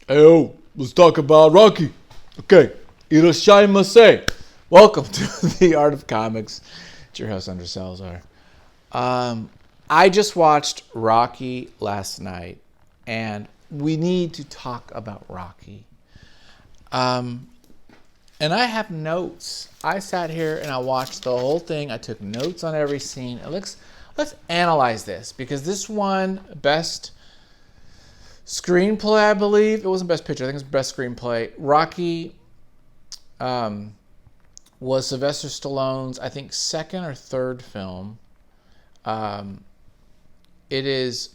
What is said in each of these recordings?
Hey, let's talk about Rocky. Okay, irashaimase. Welcome to the Art of Comics. It's your host, Andrew Salazar. I just watched Rocky last night, and we need to talk about Rocky. And I have notes. I sat here and I watched the whole thing. I took notes on every scene. Let's analyze this, because this won best screenplay, I believe. It wasn't best picture. I think it was best screenplay. Rocky was Sylvester Stallone's, I think, second or third film. It is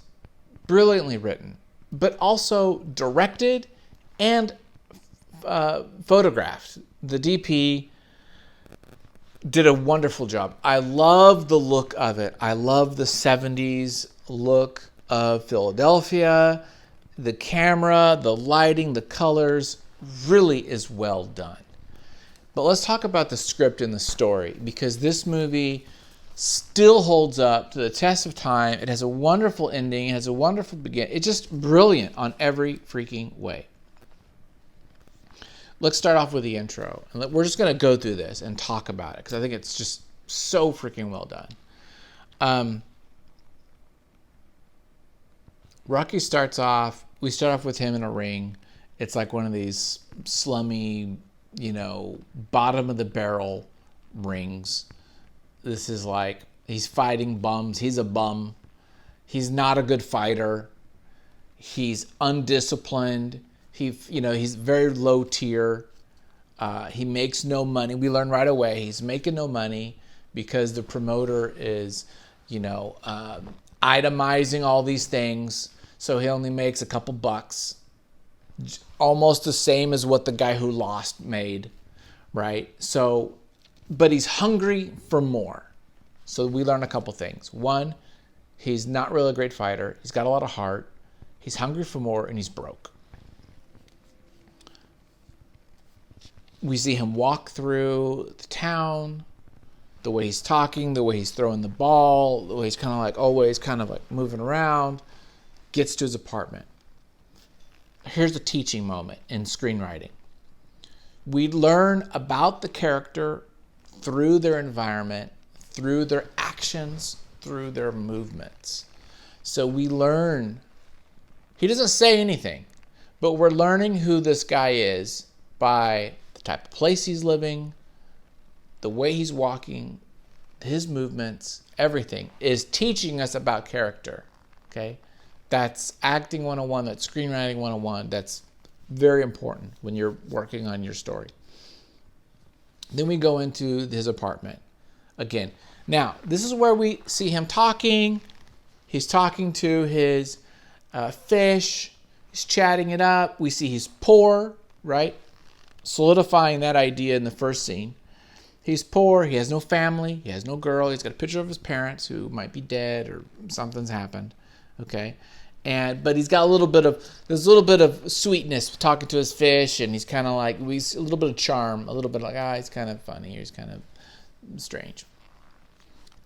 brilliantly written, but also directed and photographed. The DP did a wonderful job. I love the look of it. I love the 70s look of Philadelphia. The camera, the lighting, the colors really is well done. But let's talk about the script and the story, because this movie still holds up to the test of time. It has a wonderful ending. It has a wonderful beginning. It's just brilliant on every freaking way. Let's start off with the intro. And we're just going to go through this and talk about it, because I think it's just so freaking well done. Rocky starts off, we start off with him in a ring. It's like one of these slummy, bottom of the barrel rings. This is like, he's fighting bums. He's a bum. He's not a good fighter. He's undisciplined. He's very low tier. He makes no money. We learn right away he's making no money because the promoter is, itemizing all these things. So he only makes a couple bucks. Almost the same as what the guy who lost made, right? So, but he's hungry for more. So we learn a couple things. One, he's not really a great fighter. He's got a lot of heart. He's hungry for more, and he's broke. We see him walk through the town, the way he's talking, the way he's throwing the ball, the way he's always moving around, gets to his apartment. Here's a teaching moment in screenwriting. We learn about the character through their environment, through their actions, through their movements. So we learn, he doesn't say anything, but we're learning who this guy is by the type of place he's living, the way he's walking, his movements, everything is teaching us about character. Okay? That's acting 101, that's screenwriting 101. That's very important when you're working on your story. Then we go into his apartment again. Now, this is where we see him talking. He's talking to his fish. He's chatting it up. We see he's poor, right? Solidifying that idea in the first scene. He's poor. He has no family. He has no girl. He's got a picture of his parents who might be dead or something's happened. Okay, but he's got there's a little bit of sweetness talking to his fish, and he's kind of like, a little bit of charm, a little bit like, he's kind of funny, he's kind of strange.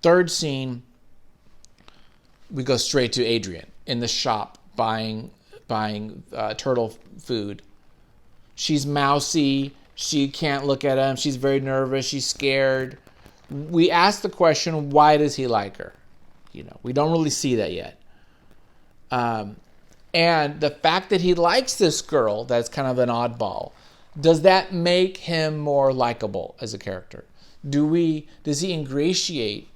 Third scene, we go straight to Adrian in the shop buying turtle food. She's mousy. She can't look at him. She's very nervous. She's scared. We ask the question, why does he like her? We don't really see that yet. And the fact that he likes this girl, that's kind of an oddball, does that make him more likable as a character? Does he ingratiate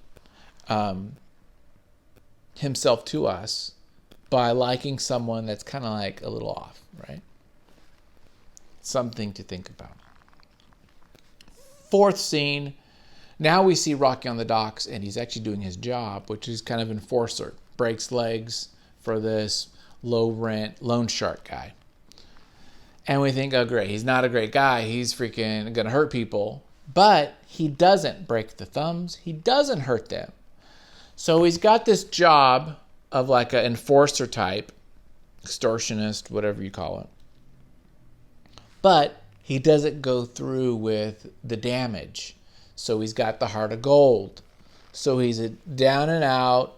himself to us by liking someone that's kind of like a little off, right? Something to think about. Fourth scene, now we see Rocky on the docks, and he's actually doing his job, which is kind of enforcer. Breaks legs for this low rent loan shark guy. And we think, oh great, he's not a great guy. He's freaking going to hurt people. But he doesn't break the thumbs. He doesn't hurt them. So he's got this job of like an enforcer type, extortionist, whatever you call it. But he doesn't go through with the damage. So he's got the heart of gold. So he's a down and out,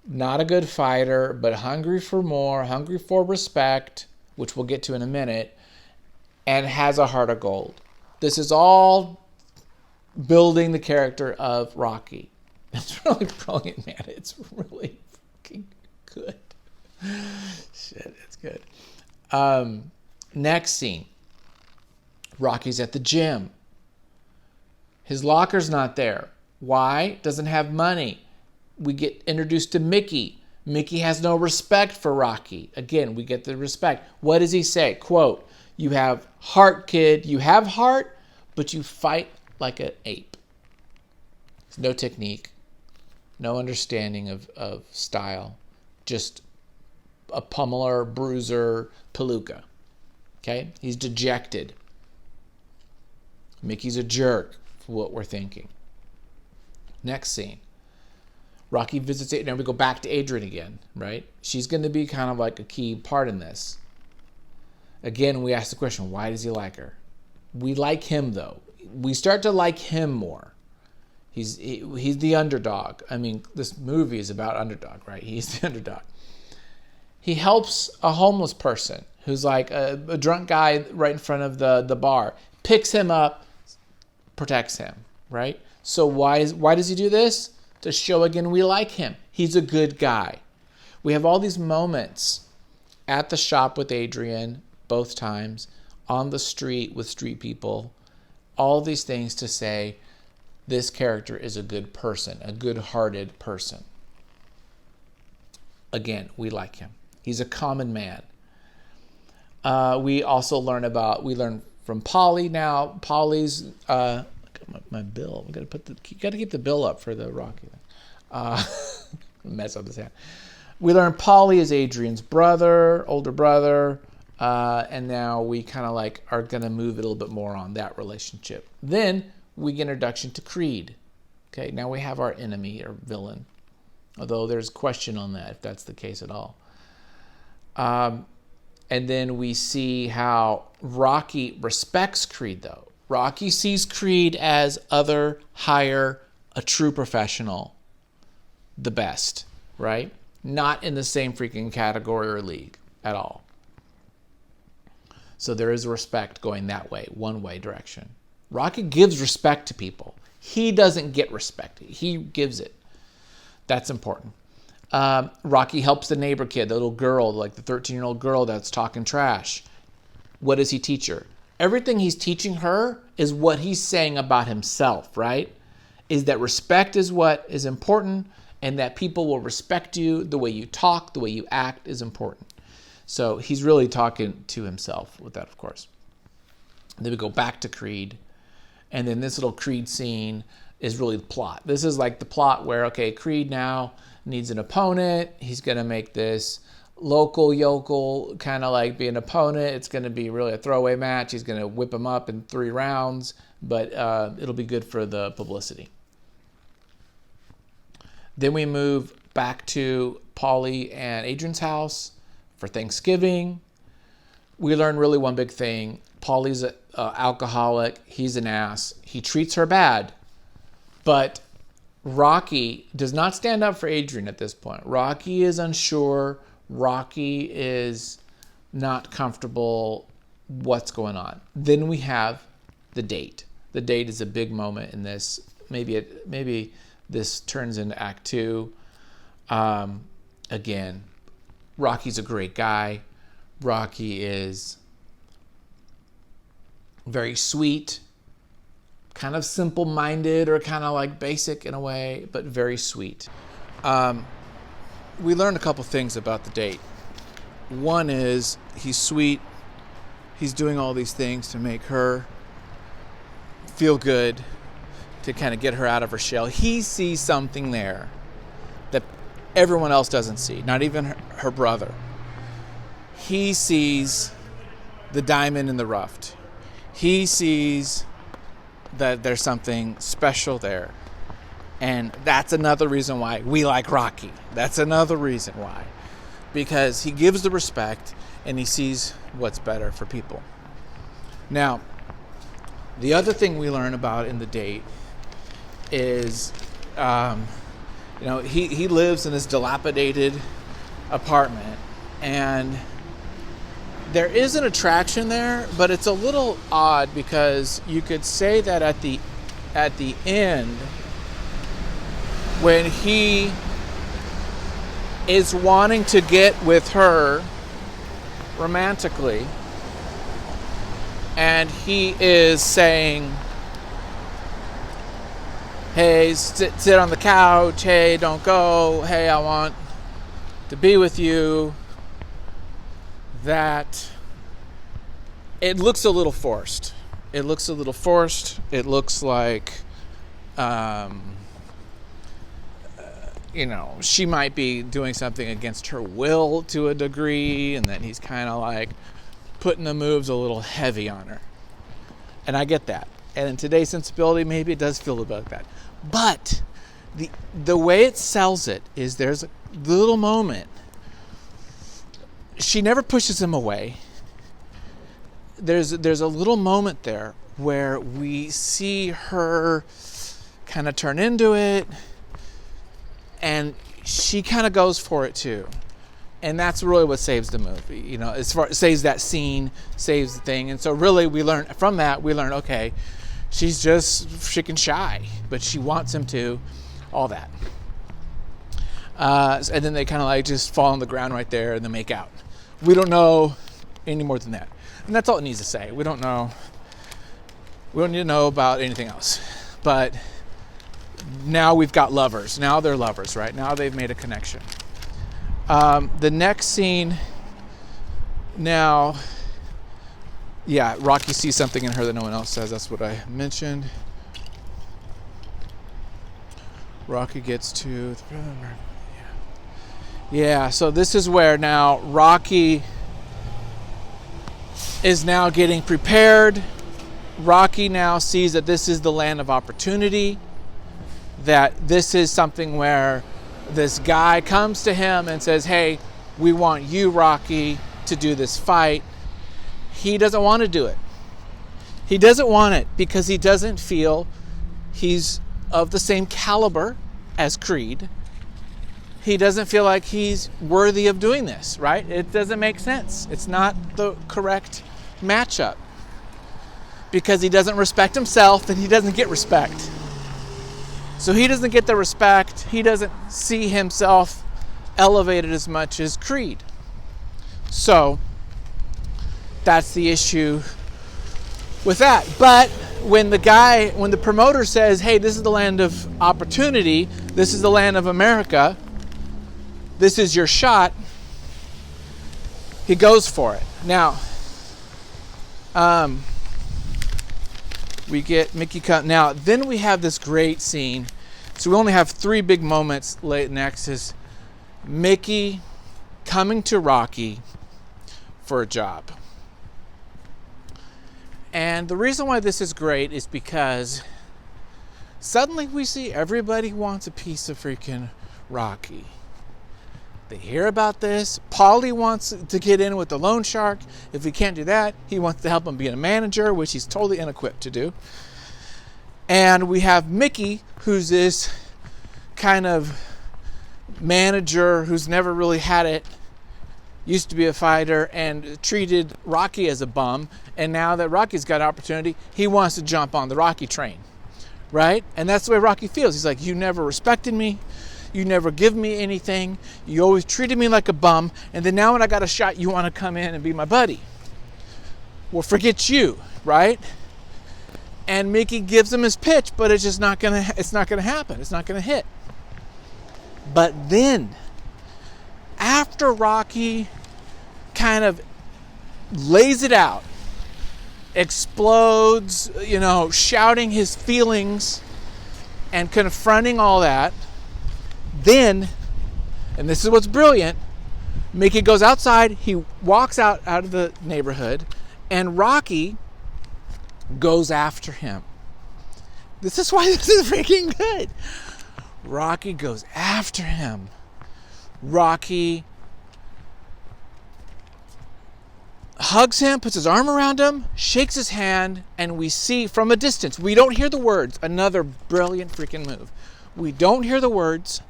not a good fighter, but hungry for more, hungry for respect, which we'll get to in a minute, and has a heart of gold. This is all building the character of Rocky. It's really brilliant, man. It's really fucking good. Shit, it's good. Next scene. Rocky's at the gym. His locker's not there. Why? Doesn't have money. We get introduced to Mickey. Mickey has no respect for Rocky. Again, we get the respect. What does he say? Quote, "You have heart, kid. You have heart, but you fight like an ape." No technique. No understanding of style. Just a pummeler, bruiser, palooka. Okay? He's dejected. Mickey's a jerk, for what we're thinking. Next scene. Rocky visits it. Now we go back to Adrian again, right? She's going to be kind of like a key part in this. Again, we ask the question, why does he like her? We like him, though. We start to like him more. He's the underdog. I mean, this movie is about underdog, right? He's the underdog. He helps a homeless person who's like a drunk guy right in front of the bar. Picks him up, protects him, right? So why does he do this? To show again we like him. He's a good guy. We have all these moments at the shop with Adrian, both times, on the street with street people, all these things to say this character is a good person, a good-hearted person. Again, we like him. He's a common man. We also learn from Polly now. Polly's my bill. You got to keep the bill up for the Rocky thing. Mess up his hand. We learn Polly is Adrian's older brother, and now we kind of like are going to move a little bit more on that relationship. Then we get introduction to Creed. Okay, now we have our enemy or villain, although there's question on that if that's the case at all. And then we see how Rocky respects Creed, though. Rocky sees Creed as other, higher, a true professional, the best, right? Not in the same freaking category or league at all. So there is respect going that way, one-way direction. Rocky gives respect to people. He doesn't get respect. He gives it. That's important. Rocky helps the neighbor kid, the little girl, like the 13-year-old girl that's talking trash. What does he teach her? Everything he's teaching her is what he's saying about himself, right? Is that respect is what is important, and that people will respect you. The way you talk, the way you act is important. So he's really talking to himself with that, of course. Then we go back to Creed, and then this little Creed scene is really the plot. This is like the plot where, okay, Creed now needs an opponent. He's going to make this local yokel kind of like be an opponent. It's going to be really a throwaway match. He's going to whip him up in 3 rounds, but it'll be good for the publicity. Then we move back to Paulie and Adrian's house for Thanksgiving. We learn really one big thing. Paulie's an alcoholic. He's an ass. He treats her bad, but Rocky does not stand up for Adrian at this point. Rocky is unsure. Rocky is not comfortable. What's going on? Then we have the date. The date is a big moment in this. Maybe this turns into Act 2. Again, Rocky's a great guy. Rocky is very sweet, kind of simple-minded or kind of like basic in a way, but very sweet. We learned a couple things about the date. One is he's sweet. He's doing all these things to make her feel good, to kind of get her out of her shell. He sees something there that everyone else doesn't see, not even her brother. He sees the diamond in the rough. He sees that there's something special there. And that's another reason why we like Rocky. That's another reason why. Because he gives the respect and he sees what's better for people. Now, the other thing we learn about in the date is, he lives in this dilapidated apartment, and there is an attraction there, but it's a little odd because you could say that at the end, when he is wanting to get with her romantically, and he is saying, hey, sit on the couch, hey, don't go, hey, I want to be with you, that it looks a little forced. It looks like she might be doing something against her will to a degree, and then he's kind of like putting the moves a little heavy on her. And I get that. And in today's sensibility, maybe it does feel about that. But the way it sells it is there's a little moment. She never pushes him away. There's a little moment there where we see her kind of turn into it, and she kind of goes for it too. And that's really what saves the movie, saves that scene, saves the thing. And so really we learn, okay, she's just freaking shy, but she wants him to, all that. And then they kind of like just fall on the ground right there and then make out. We don't know any more than that. And that's all it needs to say. We don't need to know about anything else. But now we've got lovers. Now they're lovers, right? Now they've made a connection. The next scene, now, Rocky sees something in her that no one else says. That's what I mentioned. Rocky gets to... so this is where now Rocky is now getting prepared. Rocky now sees that this is the land of opportunity, that this is something where this guy comes to him and says, hey, we want you, Rocky, to do this fight. He doesn't want to do it. He doesn't want it because he doesn't feel he's of the same caliber as Creed. He doesn't feel like he's worthy of doing this, right? It doesn't make sense. It's not the correct matchup because he doesn't respect himself and he doesn't get respect. So he doesn't get the respect. He doesn't see himself elevated as much as Creed. So that's the issue with that. But when the promoter says, hey, this is the land of opportunity, this is the land of America, this is your shot, he goes for it. Now, we get Mickey come. Now, then we have this great scene. So we only have 3 big moments. Next is Mickey coming to Rocky for a job. And the reason why this is great is because suddenly we see everybody wants a piece of freaking Rocky. They hear about this. Paulie wants to get in with the loan shark. If he can't do that, he wants to help him be a manager, which he's totally inequipped to do. And we have Mickey, who's this kind of manager who's never really had it, used to be a fighter, and treated Rocky as a bum. And now that Rocky's got an opportunity, he wants to jump on the Rocky train, right? And that's the way Rocky feels. He's like, you never respected me. You never give me anything. You always treated me like a bum. And then now when I got a shot, you want to come in and be my buddy. Well, forget you, right? And Mickey gives him his pitch, but it's just not gonna happen. It's not gonna hit. But then, after Rocky kind of lays it out, explodes, shouting his feelings and confronting all that, then, and this is what's brilliant, Mickey goes outside, he walks out of the neighborhood, and Rocky goes after him. This is why this is freaking good. Rocky goes after him. Rocky hugs him, puts his arm around him, shakes his hand, and we see from a distance, we don't hear the words, another brilliant freaking move. We don't hear the words.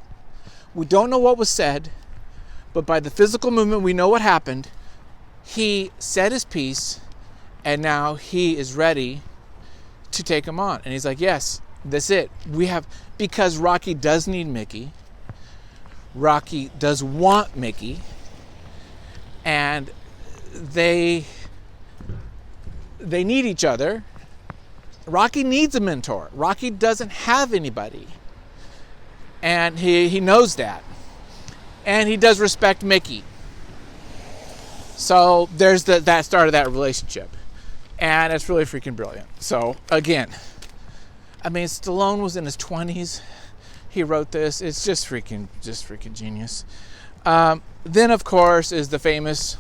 We don't know what was said, but by the physical movement, we know what happened. he said his piece, and now he is ready to take him on. And he's like, yes, that's it. Because Rocky does need Mickey. Rocky does want Mickey. And they need each other. Rocky needs a mentor. Rocky doesn't have anybody. And he knows that. And he does respect Mickey. So there's that start of that relationship. And it's really freaking brilliant. So again, I mean, Stallone was in his 20s. He wrote this. It's just freaking genius. Then, of course, is the famous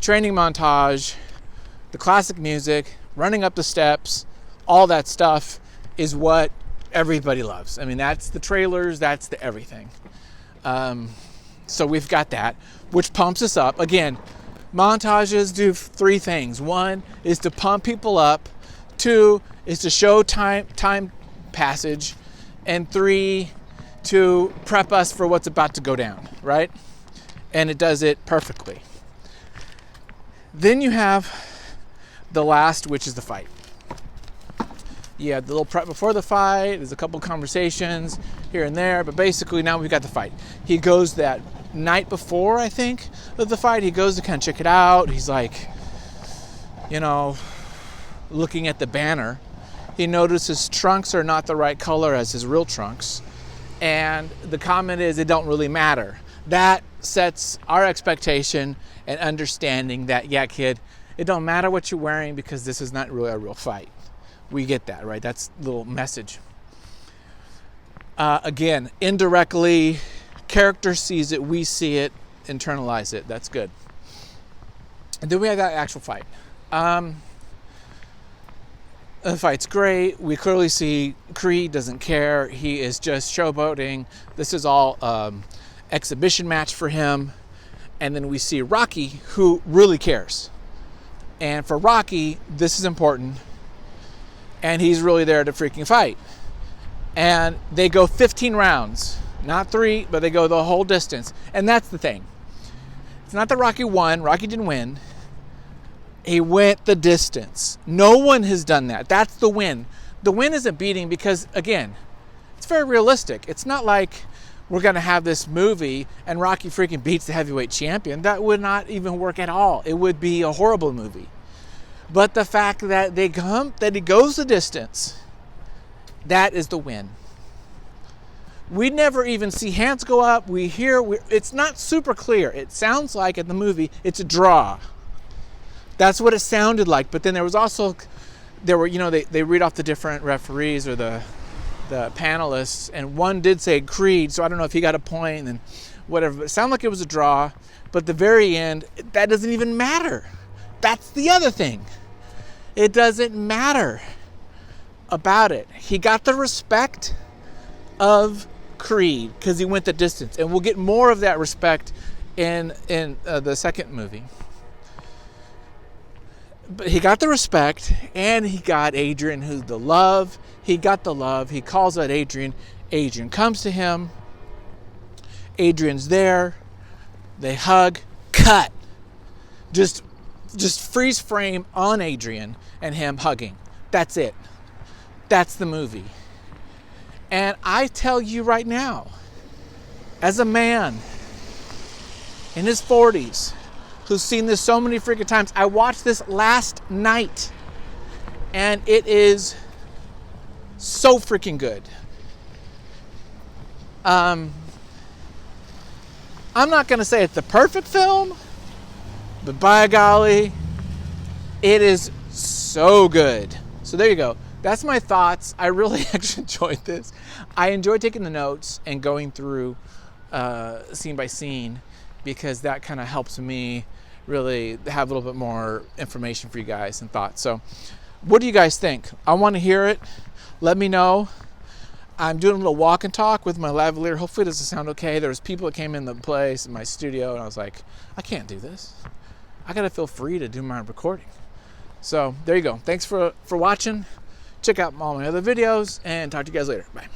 training montage, the classic music, running up the steps, all that stuff is what everybody loves. I mean, that's the trailers, that's the everything. So we've got that, which pumps us up. Again, montages do three things. One is to pump people up. Two is to show time passage. And three, to prep us for what's about to go down, right? And it does it perfectly. Then you have the last, which is the fight. Yeah, the little prep before the fight. There's a couple conversations here and there, but basically now we've got the fight. He goes that night before, I think, of the fight. He goes to kind of check it out. He's like, looking at the banner. He notices trunks are not the right color as his real trunks. And the comment is, it don't really matter. That sets our expectation and understanding that, yeah, kid, it don't matter what you're wearing because this is not really a real fight. We get that, right? That's the little message. Again, indirectly, character sees it, we see it, internalize it. That's good. And then we have that actual fight. The fight's great. We clearly see Creed doesn't care. He is just showboating. This is all exhibition match for him. And then we see Rocky, who really cares. And for Rocky, this is important. And he's really there to freaking fight. And they go 15 rounds. Not 3, but they go the whole distance. And that's the thing. It's not that Rocky won. Rocky didn't win. He went the distance. No one has done that. That's the win. The win isn't beating because, again, it's very realistic. It's not like we're going to have this movie and Rocky freaking beats the heavyweight champion. That would not even work at all. It would be a horrible movie. But the fact that he goes the distance, that is the win. We never even see hands go up. It's not super clear. It sounds like in the movie, it's a draw. That's what it sounded like. But then they read off the different referees or the panelists, and one did say Creed, so I don't know if he got a point and whatever. But it sounded like it was a draw. But the very end, that doesn't even matter. That's the other thing. It doesn't matter about it. He got the respect of Creed because he went the distance, and we'll get more of that respect in the second movie. But he got the respect, and he got Adrian, who's the love. He got the love. He calls out Adrian. Adrian comes to him. Adrian's there. They hug. Cut. Just freeze frame on Adrian and him hugging. That's it. That's the movie. And I tell you right now, as a man in his 40s, who's seen this so many freaking times. I watched this last night, and it is so freaking good. I'm not going to say it's the perfect film, but by golly, it is so good. So there you go. That's my thoughts. I really actually enjoyed this. I enjoy taking the notes and going through scene by scene, because that kind of helps me really have a little bit more information for you guys and thoughts. So what do you guys think? I want to hear it. Let me know. I'm doing a little walk and talk with my lavalier. Hopefully it doesn't sound okay. There was people that came in the place in my studio, and I was like, I can't do this. I got to feel free to do my recording. So there you go. Thanks for watching. Check out all my other videos, and talk to you guys later. Bye.